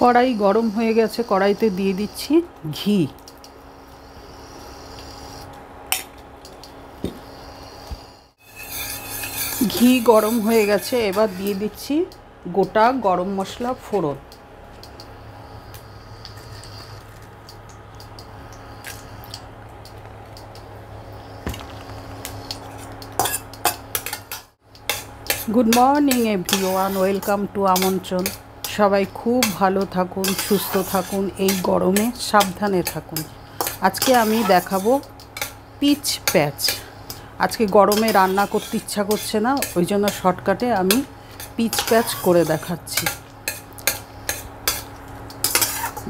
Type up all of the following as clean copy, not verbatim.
কড়াই গরম হয়ে গেছে, কড়াইতে দিয়ে দিচ্ছি ঘি। ঘি গরম হয়ে গেছে, এবার দিয়ে দিচ্ছি গোটা গরম মশলা ফোড়ন। Good morning everyone, welcome to আমন্ত্রণ। সবাই খুব ভালো থাকুন, সুস্থ থাকুন, এই গরমে সাবধানে থাকুন। আজকে আমি দেখাবো পিচ প্যাচ। আজকে গরমে রান্না করতে ইচ্ছা করছে না, ওই জন্য শর্টকাটে আমি পিচ প্যাচ করে দেখাচ্ছি।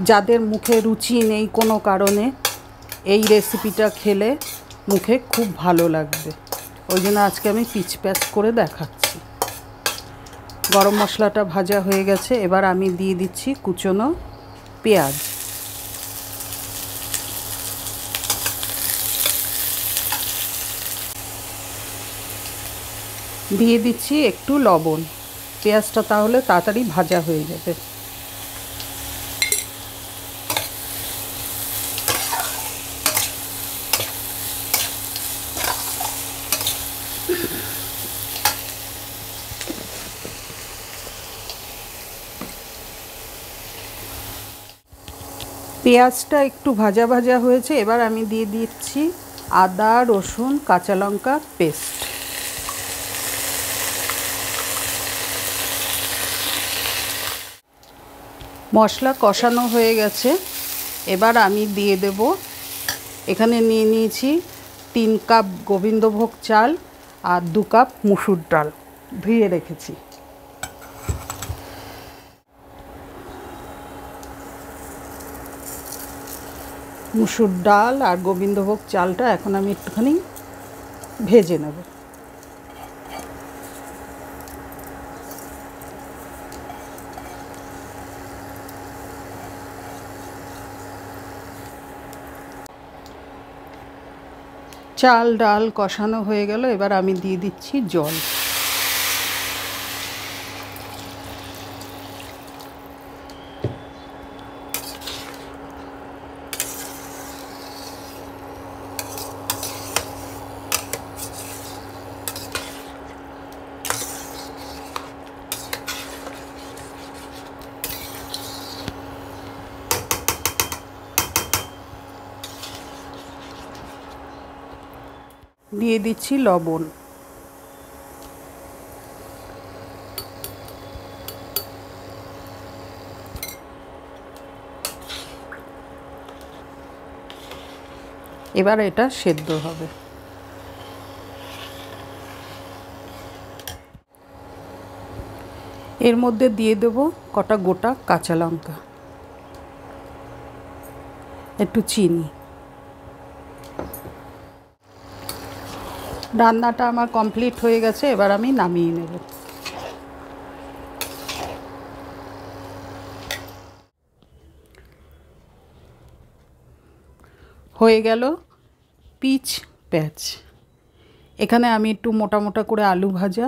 যাদের মুখে রুচি নেই কোনো কারণে, এই রেসিপিটা খেলে মুখে খুব ভালো লাগবে, ওই জন্য আজকে আমি পিচ প্যাচ করে দেখাচ্ছি। গরম মশলাটা ভাজা হয়ে গেছে, এবার আমি দিয়ে দিচ্ছি কুচনো পেঁয়াজ। দিয়ে দিচ্ছি একটু লবণ, পেঁয়াজটা তাহলে তাড়াতাড়ি ভাজা হয়ে যাবে। পেঁয়াজটা একটু ভাজা ভাজা হয়েছে, এবার আমি দিয়ে দিচ্ছি আদা রসুন কাঁচা লঙ্কা পেস্ট। মশলা কষানো হয়ে গেছে, এবার আমি দিয়ে দেব, এখানে নিয়ে নিয়েছি 3 কাপ গোবিন্দভোগ চাল আর 2 কাপ মুসুর ডাল ধুয়ে রেখেছি। মুসুর ডাল আর গোবিন্দভোগ চালটা এখন আমি একটুখানি ভেজে নেব। চাল ডাল কষানো হয়ে গেল, এবার আমি দিয়ে দিচ্ছি জল। দিয়ে দিচ্ছি লবণ। এবার এটা সেদ্ধ হবে। এর মধ্যে দিয়ে দেব কটা গোটা কাঁচা লঙ্কা, একটু চিনি। রান্নাটা আমার কমপ্লিট হয়ে গেছে, এবার আমি নামিয়ে নেব। হয়ে গেল পিচ প্যাচ। এখানে আমি একটু মোটা মোটা করে আলু ভাজা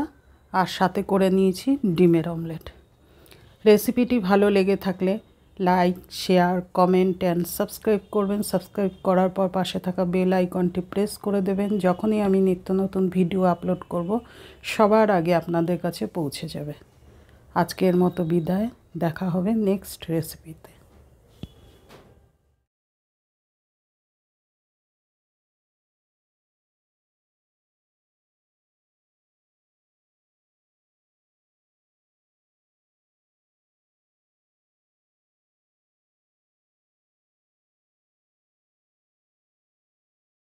আর সাথে করে নিয়েছি ডিমের অমলেট। রেসিপিটি ভালো লেগে থাকলে like share comment and subscribe করবেন। সাবস্ক্রাইব করার পর পাশে থাকা বেল আইকনটি প্রেস করে দেবেন। যখনই আমি নিত্য নতুন ভিডিও আপলোড করব, সবার আগে আপনাদের কাছে পৌঁছে যাবে। আজকের মতো বিদায়, দেখা হবে নেক্সট রেসিপিতে।